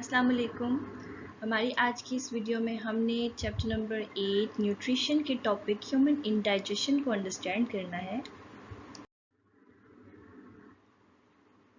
अस्सलाम वालेकुम। हमारी आज की इस वीडियो में हमने चैप्टर नंबर 8 न्यूट्रिशन के टॉपिक ह्यूमन इंडाइजेशन को अंडरस्टैंड करना है।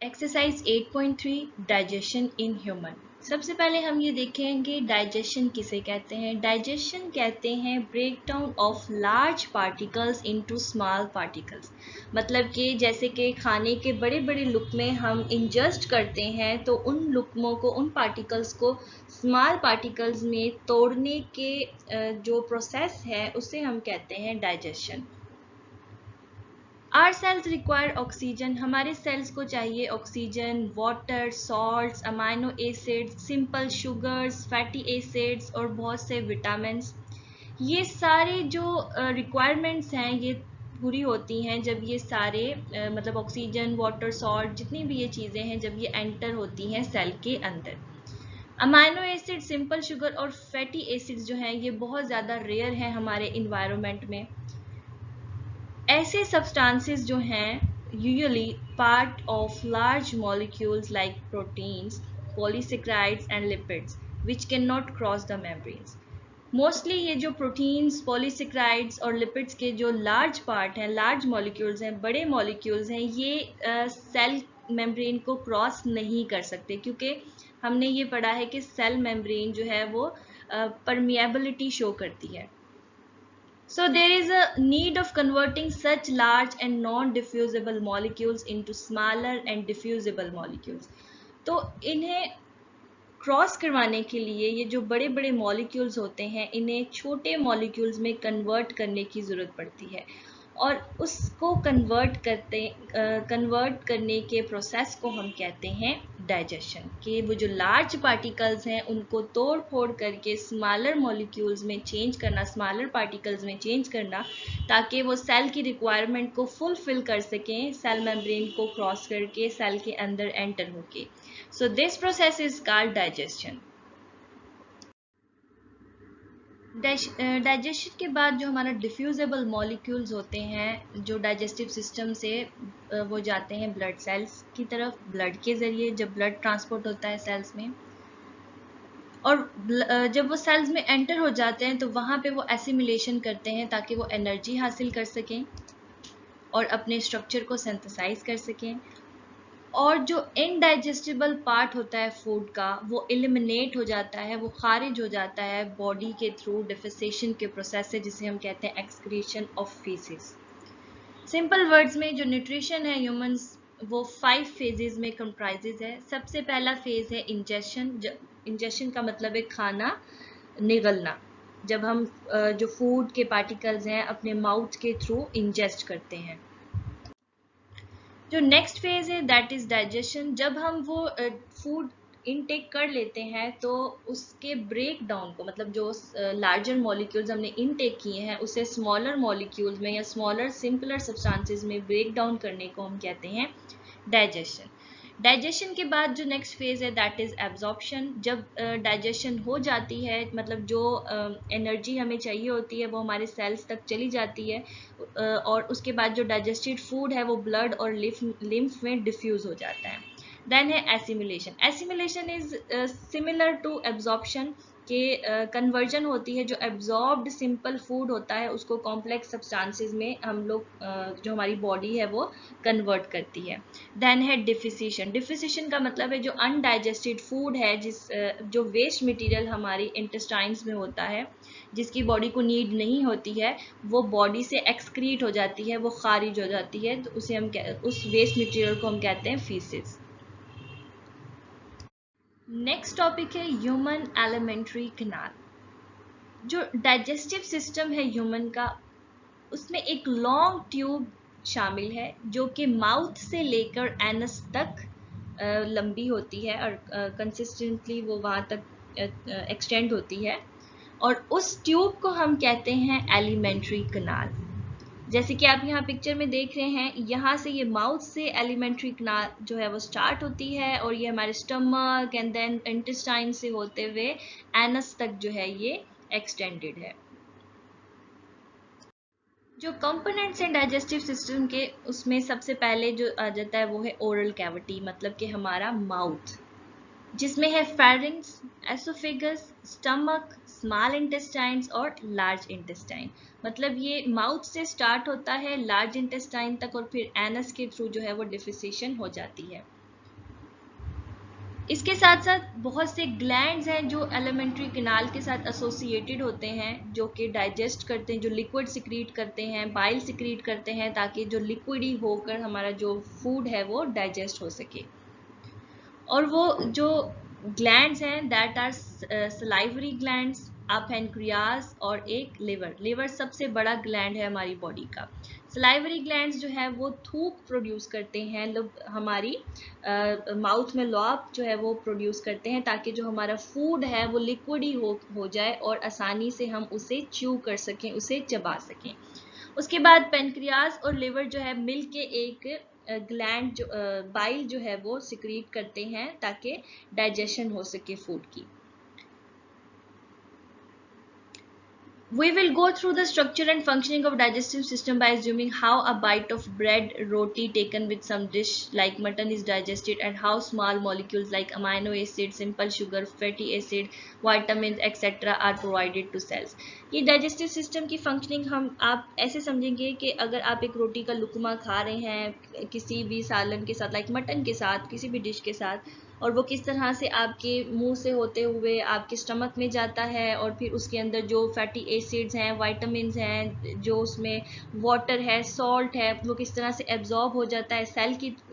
Exercise 8.3 digestion in human. सबसे पहले हम ये देखेंगे डाइजेशन किसे कहते हैं। डाइजेशन कहते हैं break down of large particles into small particles. मतलब कि जैसे कि खाने के बड़े बड़े लुकमे हम इंजस्ट करते हैं तो उन लुकमों को, उन पार्टिकल्स को स्मॉल पार्टिकल्स में तोड़ने के जो प्रोसेस है उसे हम कहते हैं digestion. Our cells require oxygen. हमारे सेल्स को चाहिए oxygen, water, salts, amino acids, simple sugars, fatty acids और बहुत से विटामिन्स। ये सारे जो रिक्वायरमेंट्स हैं ये पूरी होती हैं जब ये सारे मतलब ऑक्सीजन, वाटर, सॉल्ट, जितनी भी ये चीज़ें हैं जब ये एंटर होती हैं सेल के अंदर। अमाइनो एसिड, सिंपल शुगर और फैटी एसिड्स जो हैं ये बहुत ज़्यादा रेयर हैं हमारे इन्वायरमेंट में। ऐसे सब्सटेंसेस जो हैं usually part of large molecules like proteins, polysaccharides and lipids which can not cross the membranes. Mostly ये जो प्रोटीन्स, पॉलीसेक्राइड्स और लिपिड्स के जो लार्ज पार्ट हैं, लार्ज मॉलिक्यूल्स हैं, बड़े मॉलिक्यूल्स हैं, ये सेल मेम्ब्रेन को क्रॉस नहीं कर सकते क्योंकि हमने ये पढ़ा है कि सेल मेम्ब्रेन जो है वो परमिएबिलिटी शो करती है। So there is a need of converting such large and non-diffusible molecules into smaller and diffusible molecules. तो इन्हें क्रॉस करवाने के लिए ये जो बड़े बड़े मॉलिक्यूल्स होते हैं इन्हें छोटे मॉलिक्यूल्स में कन्वर्ट करने की ज़रूरत पड़ती है और उसको कन्वर्ट करने के प्रोसेस को हम कहते हैं डाइजेशन। कि वो जो लार्ज पार्टिकल्स हैं उनको तोड़ फोड़ करके स्मॉलर मॉलिक्यूल्स में चेंज करना, स्मॉलर पार्टिकल्स में चेंज करना, ताकि वो सेल की रिक्वायरमेंट को फुलफिल कर सकें सेल मेम्ब्रेन को क्रॉस करके सेल के अंदर एंटर होके। So this process is called digestion. Digestion के बाद जो हमारा डिफ्यूजेबल मॉलिक्यूल्स होते हैं जो डाइजेस्टिव सिस्टम से वो जाते हैं ब्लड सेल्स की तरफ, ब्लड के ज़रिए जब ब्लड ट्रांसपोर्ट होता है सेल्स में, और जब वो सेल्स में एंटर हो जाते हैं तो वहाँ पे वो एसिमिलेशन करते हैं ताकि वो एनर्जी हासिल कर सकें और अपने स्ट्रक्चर को सिंथेसाइज कर सकें। और जो इनडाइजेस्टिबल पार्ट होता है फूड का वो एलिमिनेट हो जाता है, वो खारिज हो जाता है बॉडी के थ्रू डिफेकेशन के प्रोसेस से, जिसे हम कहते हैं excretion of faeces. Simple words में जो न्यूट्रिशन है ह्यूमंस वो 5 फेजेस में कंप्राइजेज है। सबसे पहला फेज है इंजेशन। इंजेशन का मतलब है खाना निगलना, जब हम जो फूड के पार्टिकल्स हैं अपने माउथ के थ्रू इंजेस्ट करते हैं। जो नेक्स्ट फेज है दैट इज डाइजेशन। जब हम वो फूड इनटेक कर लेते हैं तो उसके ब्रेक डाउन को, मतलब जो लार्जर मॉलिक्यूल्स हमने इनटेक किए हैं उसे स्मॉलर मॉलिक्यूल्स में या स्मॉलर सिंपलर सब्सटेंसेस में ब्रेक डाउन करने को हम कहते हैं डाइजेशन। डाइजेशन के बाद जो नेक्स्ट फेज है दैट इज एब्जॉर्प्शन। जब डाइजेशन हो जाती है, मतलब जो एनर्जी हमें चाहिए होती है वो हमारे सेल्स तक चली जाती है और उसके बाद जो डाइजेस्टेड फूड है वो ब्लड और लिम्फ में डिफ्यूज हो जाता है। देन है assimilation. Assimilation is similar to absorption के कन्वर्जन होती है। जो एब्जॉर्ब्ड सिंपल फूड होता है उसको कॉम्प्लेक्स सब्सटेंसेस में हम लोग जो हमारी बॉडी है वो कन्वर्ट करती है। देन है डिफिसिशन। डिफिसिशन का मतलब है जो अनडाइजेस्टेड फूड है, जो वेस्ट मटेरियल हमारी इंटेस्टाइन्स में होता है जिसकी बॉडी को नीड नहीं होती है, वो बॉडी से एक्सक्रीट हो जाती है, वो खारिज हो जाती है, तो उसे हम उस वेस्ट मटेरियल को हम कहते हैं फीसिस। नेक्स्ट टॉपिक है ह्यूमन एलिमेंट्री कैनाल। जो डाइजेस्टिव सिस्टम है ह्यूमन का उसमें एक लॉन्ग ट्यूब शामिल है जो कि माउथ से लेकर एनस तक लंबी होती है और कंसिस्टेंटली वो वहाँ तक एक्सटेंड होती है, और उस ट्यूब को हम कहते हैं एलिमेंट्री कैनाल। जैसे कि आप यहाँ पिक्चर में देख रहे हैं, यहाँ से ये माउथ से एलिमेंट्री कैनाल जो है वो स्टार्ट होती है और ये हमारे स्टमक एंड देन इंटेस्टाइन से होते हुए एनस तक जो है ये एक्सटेंडेड है। जो कंपोनेंट्स हैं डाइजेस्टिव सिस्टम के उसमें सबसे पहले जो आ जाता है वो है ओरल कैविटी, मतलब कि हमारा माउथ। जिसमें है pharynx, oesophagus, stomach, small intestines और लार्ज इंटेस्टाइन। मतलब ये माउथ से स्टार्ट होता है लार्ज इंटेस्टाइन तक और फिर एनस के थ्रू जो है वो डिफिसेशन हो जाती है। इसके साथ साथ बहुत से ग्लैंड्स हैं जो एलिमेंट्री कैनाल के साथ एसोसिएटेड होते हैं, जो कि डाइजेस्ट करते हैं, जो लिक्विड सिक्रीट करते हैं, बाइल सिक्रीट करते हैं, ताकि जो लिक्विड ही होकर हमारा जो फूड है वो डाइजेस्ट हो सके। और वो जो ग्लैंड्स हैं that are salivary glands, pancreas और एक लिवर। लिवर सबसे बड़ा ग्लैंड है हमारी बॉडी का। सलाइवरी ग्लैंड्स जो है वो थूक प्रोड्यूस करते हैं, हमारी माउथ में लॉब जो है वो प्रोड्यूस करते हैं, ताकि जो हमारा फूड है वो लिक्विड ही हो जाए और आसानी से हम उसे च्यू कर सकें, उसे चबा सकें। उसके बाद पेनक्रियाज और लिवर जो है मिलके एक ग्लैंड जो बाइल जो है वो सिक्रीट करते हैं ताकि डाइजेशन हो सके फूड की। We will go through the structure and functioning of digestive system by assuming how a bite of bread, roti taken with some dish like mutton is digested, and how small molecules like amino acid, simple sugar, fatty acid, vitamins etc. are provided to cells. ये digestive system की functioning हम आप ऐसे समझेंगे कि अगर आप एक रोटी का लुकमा खा रहे हैं किसी भी सालन के साथ, लाइक मटन के साथ, किसी भी डिश के साथ, और वो किस तरह से आपके मुंह से होते हुए आपके स्टमक में जाता है, और फिर उसके अंदर जो फैटी एसिड्स हैं, वाइटामिन्स हैं, जो उसमें वाटर है, सॉल्ट है, वो किस तरह से एब्जॉर्ब हो जाता है,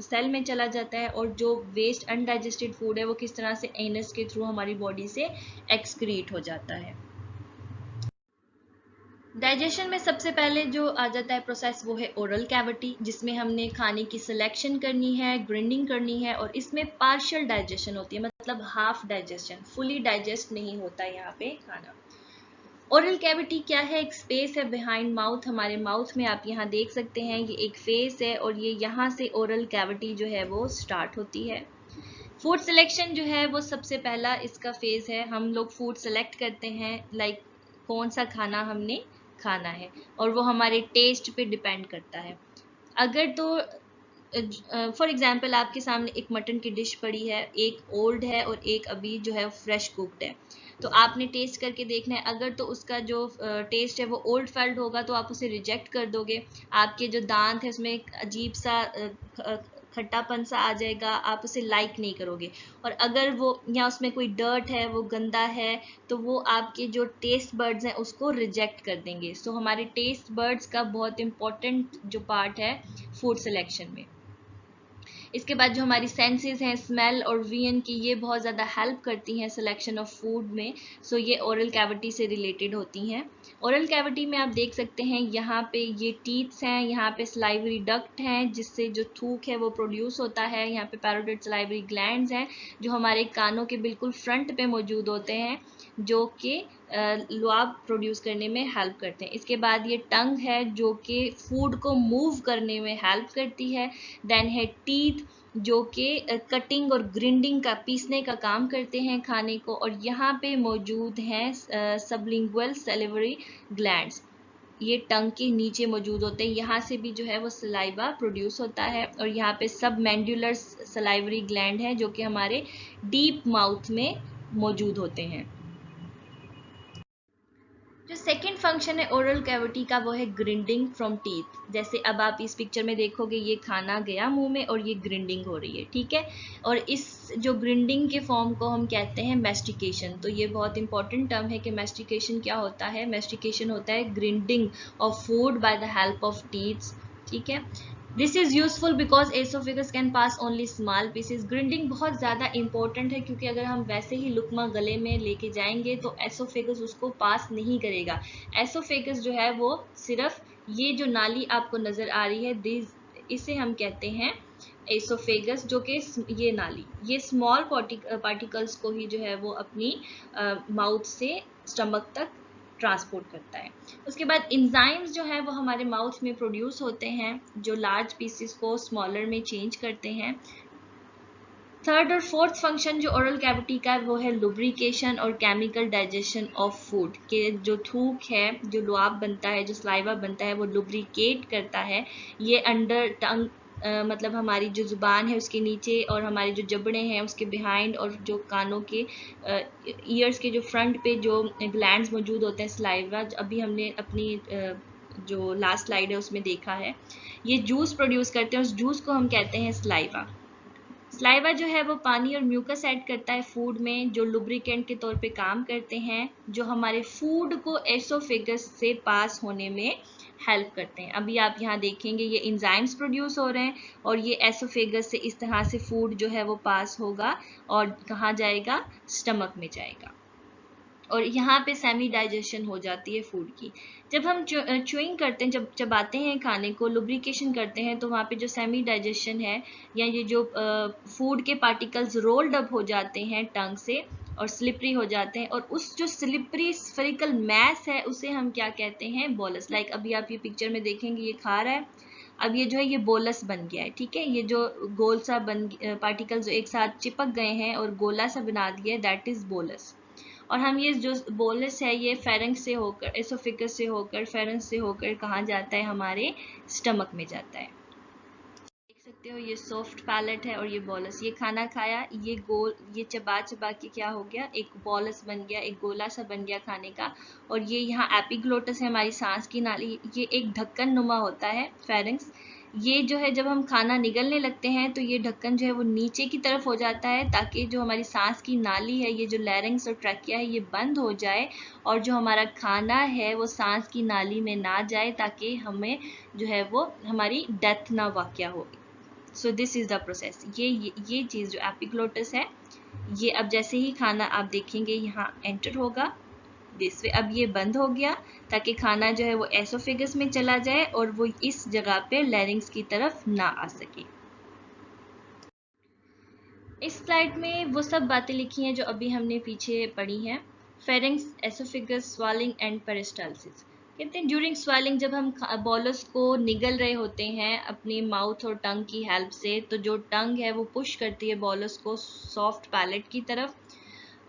सेल में चला जाता है, और जो वेस्ट अनडाइजेस्टेड फूड है वो किस तरह से एनस के थ्रू हमारी बॉडी से एक्सक्रीट हो जाता है। डाइजेशन में सबसे पहले जो आ जाता है प्रोसेस वो है ओरल कैविटी, जिसमें हमने खाने की सिलेक्शन करनी है, ग्राइंडिंग करनी है, और इसमें पार्शियल डाइजेशन होती है, मतलब हाफ डाइजेशन, फुली डाइजेस्ट नहीं होता यहाँ पे खाना। ओरल कैविटी क्या है? एक स्पेस है बिहाइंड माउथ, हमारे माउथ में आप यहाँ देख सकते हैं ये एक फेस है, और ये यहाँ से ओरल कैविटी जो है वो स्टार्ट होती है। फूड सिलेक्शन जो है वो सबसे पहला इसका फेज है। हम लोग फूड सेलेक्ट करते हैं, लाइक कौन सा खाना हमने खाना है, और वो हमारे टेस्ट पे डिपेंड करता है। अगर तो फॉर एग्जांपल आपके सामने एक मटन की डिश पड़ी है, एक ओल्ड है और एक अभी जो है फ्रेश कुक्ड है, तो आपने टेस्ट करके देखना है। अगर तो उसका जो टेस्ट है वो ओल्ड फेल्ड होगा तो आप उसे रिजेक्ट कर दोगे, आपके जो दांत है उसमें एक अजीब सा खट्टापन सा आ जाएगा, आप उसे लाइक नहीं करोगे। और अगर वो या उसमें कोई डर्ट है, वो गंदा है, तो वो आपके जो टेस्ट बर्ड्स हैं उसको रिजेक्ट कर देंगे। सो हमारे टेस्ट बर्ड्स का बहुत इंपॉर्टेंट जो पार्ट है फूड सिलेक्शन में। इसके बाद जो हमारी सेंसेस हैं, स्मेल और विजन की, ये बहुत ज़्यादा हेल्प करती हैं सिलेक्शन ऑफ फूड में। सो ये ओरल कैविटी से रिलेटेड होती हैं। ओरल कैविटी में आप देख सकते हैं यहाँ पे ये टीथ्स हैं, यहाँ पे सलाइवरी डक्ट हैं जिससे जो थूक है वो प्रोड्यूस होता है, यहाँ पे पैरोटिड सलाइवरी ग्लैंड्स हैं जो हमारे कानों के बिल्कुल फ्रंट पे मौजूद होते हैं, जो कि लुआब प्रोड्यूस करने में हेल्प करते हैं। इसके बाद ये टंग है जो कि फूड को मूव करने में हेल्प करती है। देन है टीथ जो कि कटिंग और ग्रिंडिंग का, पीसने का काम करते हैं खाने को। और यहाँ पे मौजूद हैं सबलिंगुअल सैलिवरी ग्लैंड्स, ये टंग के नीचे मौजूद होते हैं, यहाँ से भी जो है वो सलाइवा प्रोड्यूस होता है। और यहाँ पे सब मैंड्यूलर सलाइवरी ग्लैंड है जो कि हमारे डीप माउथ में मौजूद होते हैं। जो सेकेंड फंक्शन है ओरल कैविटी का वो है ग्रिंडिंग फ्रॉम टीथ। जैसे अब आप इस पिक्चर में देखोगे ये खाना गया मुंह में और ये ग्रिंडिंग हो रही है, ठीक है। और इस जो ग्रिंडिंग के फॉर्म को हम कहते हैं मैस्टिकेशन। तो ये बहुत इंपॉर्टेंट टर्म है कि मैस्टिकेशन क्या होता है। मैस्टिकेशन होता है grinding of food by the help of teeths, ठीक है। This is useful because oesophagus can pass only small pieces. Grinding बहुत ज़्यादा इंपॉर्टेंट है क्योंकि अगर हम वैसे ही लुकमा गले में लेके जाएंगे तो एसोफेगस उसको पास नहीं करेगा। एसोफेगस जो है वो सिर्फ ये जो नाली आपको नज़र आ रही है, इसे हम कहते हैं एसोफेगस, जो कि ये नाली, ये स्मॉल पार्टिकल्स को ही जो है वो अपनी माउथ से स्टमक तक ट्रांसपोर्ट करता है। उसके बाद इंजाइम्स जो है वो हमारे माउथ में प्रोड्यूस होते हैं जो लार्ज पीसेस को स्मॉलर में चेंज करते हैं। थर्ड और फोर्थ फंक्शन जो ओरल कैविटी का है वो है लुब्रिकेशन और केमिकल डाइजेशन ऑफ फूड, के जो थूक है, जो लुआब बनता है, जो सलाइवा बनता है, वो लुब्रिकेट करता है। ये अंडर टंग मतलब हमारी जो ज़ुबान है उसके नीचे और हमारे जो जबड़े हैं उसके बिहाइंड और जो कानों के ईयर्स के जो फ्रंट पे जो ग्लैंड्स मौजूद होते हैं सलाइवा, अभी हमने अपनी जो लास्ट स्लाइड है उसमें देखा है, ये जूस प्रोड्यूस करते हैं, उस जूस को हम कहते हैं सलाइवा। सलाइवा जो है वो पानी और म्यूकस ऐड करता है फूड में, जो लुब्रिकेंट के तौर पे काम करते हैं, जो हमारे फूड को एसोफेगस से पास होने में हेल्प करते हैं। अभी आप यहाँ देखेंगे ये एंजाइम्स प्रोड्यूस हो रहे हैं और ये एसोफेगस से इस तरह से फूड जो है वो पास होगा और कहाँ जाएगा, स्टमक में जाएगा और यहाँ पे सेमी डाइजेशन हो जाती है फूड की। जब हम च्यूइंग करते हैं, जब चबाते हैं खाने को, लुब्रिकेशन करते हैं, तो वहाँ पे जो सेमी डाइजेशन है या ये जो फूड के पार्टिकल्स रोल्ड अप हो जाते हैं टंग से और स्लिपरी हो जाते हैं, और उस जो स्लिपरी स्फेरिकल मैस है उसे हम क्या कहते हैं, बोलस। लाइक अभी आप ये पिक्चर में देखेंगे ये खा रहा है, अब ये जो है ये बोलस बन गया है, ठीक है। ये जो गोल सा पार्टिकल्स जो एक साथ चिपक गए हैं और गोला सा बना दिया है, दैट इज बोलस। और हम ये जो बोलस है ये फेरेंक्स से होकर, एसोफिगस से होकर, फेरेंक्स से होकर कहाँ जाता है, हमारे स्टमक में जाता है। देख सकते हो ये सॉफ्ट पैलेट है और ये बोलस, ये खाना खाया, ये गोल, ये चबा चबा के क्या हो गया, एक बोलस बन गया, एक गोला सा बन गया खाने का। और ये यहाँ एपिग्लोटस है, हमारी सांस की नाली, ये एक ढक्कन नुमा होता है फेरेंक्स। ये जो है जब हम खाना निगलने लगते हैं तो ये ढक्कन जो है वो नीचे की तरफ हो जाता है ताकि जो हमारी सांस की नाली है, ये जो लैरिंक्स और ट्रैकिया है, ये बंद हो जाए और जो हमारा खाना है वो सांस की नाली में ना जाए ताकि हमें जो है वो हमारी डेथ ना वाक़या हो। So this is the process. ये चीज़ जो एपिग्लोटस है, ये अब जैसे ही खाना आप देखेंगे यहाँ एंटर होगा दिस वे, अब ये बंद हो गया ताकि खाना जो है वो एसोफेगस में चला जाए और वो इस जगह पे लैरिंग्स की तरफ ना आ सके। इस स्लाइड में वो सब बातें लिखी हैं जो अभी हमने पीछे पढ़ी हैं। Pharynx, oesophagus, swallowing and peristalsis. कहते हैं ड्यूरिंग स्वालिंग जब हम बोलस को निगल रहे होते हैं अपनी माउथ और टंग की हेल्प से, तो जो टंग है वो पुश करती है बोलस को सॉफ्ट पैलेट की तरफ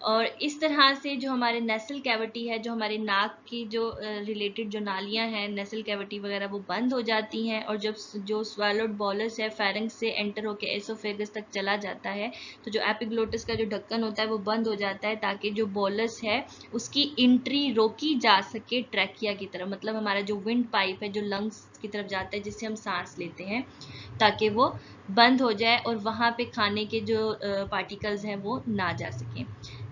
और इस तरह से जो हमारे नेसल कैविटी है, जो हमारे नाक की जो रिलेटेड जो नालियां हैं, नेसल कैविटी वगैरह, वो बंद हो जाती हैं और जब जो स्वेलोड बोलस है फेरेंक्स से एंटर होकर एसोफेगस तक चला जाता है तो जो एपिग्लोटिस का जो ढक्कन होता है वो बंद हो जाता है ताकि जो बोलस है उसकी एंट्री रोकी जा सके ट्रैकिया की तरफ, मतलब हमारा जो विंड पाइप है जो लंग्स की तरफ जाता है जिससे हम सांस लेते हैं, ताकि वो बंद हो जाए और वहाँ पे खाने के जो पार्टिकल्स हैं वो ना जा सकें।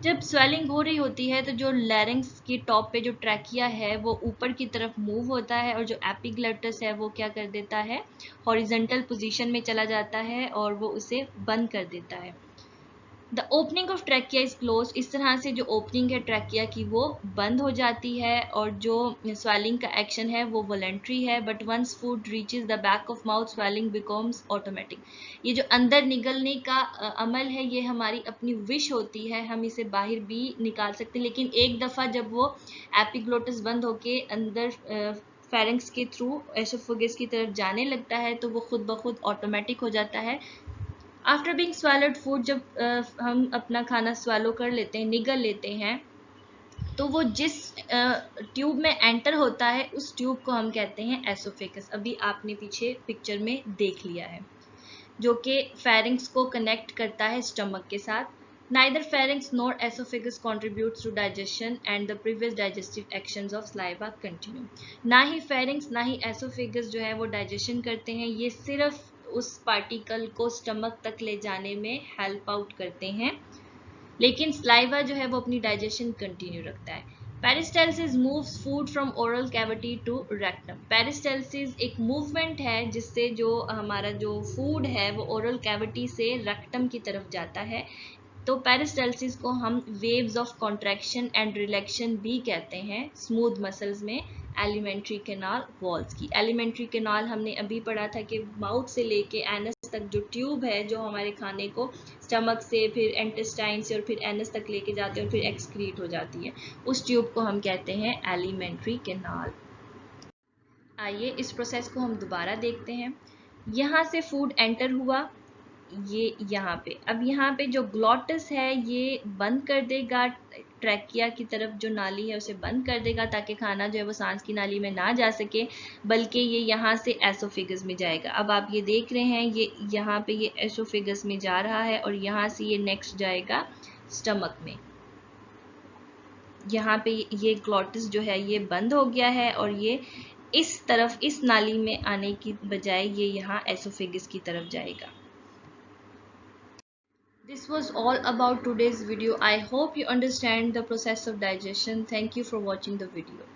जब स्वेलिंग हो रही होती है तो जो लैरिंग्स की टॉप पे जो ट्रैकिया है वो ऊपर की तरफ मूव होता है और जो एपिग्लोटस है वो क्या कर देता है, हॉरिजॉन्टल पोजीशन में चला जाता है और वो उसे बंद कर देता है। The opening of trachea is close, इस तरह से जो ओपनिंग है ट्रैकिया की वो बंद हो जाती है और जो स्वेलिंग का एक्शन है वो वॉलंटरी है, but once food reaches the back of mouth swallowing becomes automatic. ये जो अंदर निगलने का अमल है ये हमारी अपनी विश होती है, हम इसे बाहर भी निकाल सकते हैं, लेकिन एक दफ़ा जब वो एपिग्लोटस बंद होके अंदर फेरेंक्स के थ्रू एसोफेगस की तरफ जाने लगता है तो वो खुद ब खुद ऑटोमेटिक हो जाता है। आफ्टर बीइंग स्वैलोड फूड, जब हम अपना खाना स्वैलो कर लेते हैं, निगल लेते हैं, तो वो जिस ट्यूब में एंटर होता है उस ट्यूब को हम कहते हैं एसोफेगस। अभी आपने पीछे पिक्चर में देख लिया है, जो कि फेरिंक्स को कनेक्ट करता है स्टमक के साथ। Neither pharynx nor esophagus contributes to digestion and the previous digestive actions of saliva continue. ना ही pharynx ना ही esophagus जो है वो digestion करते हैं, ये सिर्फ उस पार्टिकल को स्टमक तक ले जाने में हेल्प आउट करते हैं, लेकिन saliva जो है वो अपनी डाइजेशन कंटिन्यू रखता है। Peristalsis moves food from oral cavity to rectum. Peristalsis एक मूवमेंट है जिससे जो हमारा जो फूड है वो ओरल कैविटी से रेक्टम की तरफ जाता है। तो पेरिस्टाल्सिस को हम वेव्स ऑफ कॉन्ट्रैक्शन एंड रिलैक्शन भी कहते हैं स्मूथ मसल्स में एलिमेंट्री कैनाल वॉल्स की। एलिमेंट्री कैनाल हमने अभी पढ़ा था कि माउथ से लेके एनस तक जो ट्यूब है जो हमारे खाने को स्टमक से फिर इंटेस्टाइन से और फिर एनस तक लेके जाती है और फिर एक्सक्रीट हो जाती है, उस ट्यूब को हम कहते हैं एलिमेंट्री कैनाल। आइए इस प्रोसेस को हम दोबारा देखते हैं। यहाँ से फूड एंटर हुआ, ये यहाँ पे, अब यहाँ पे जो ग्लॉटस है ये बंद कर देगा ट्रैकिया की तरफ जो नाली है उसे बंद कर देगा, ताकि खाना जो है वो सांस की नाली में ना जा सके, बल्कि ये यहाँ से एसोफेगस में जाएगा। अब आप ये देख रहे हैं, ये यहाँ पे ये एसोफेगस में जा रहा है और यहाँ से ये नेक्स्ट जाएगा स्टमक में। यहाँ पे ये ग्लॉटिस जो है ये बंद हो गया है और ये इस तरफ इस नाली में आने की बजाय ये यहाँ एसोफेगस की तरफ जाएगा। This was all about today's video. I hope you understand the process of digestion. Thank you for watching the video.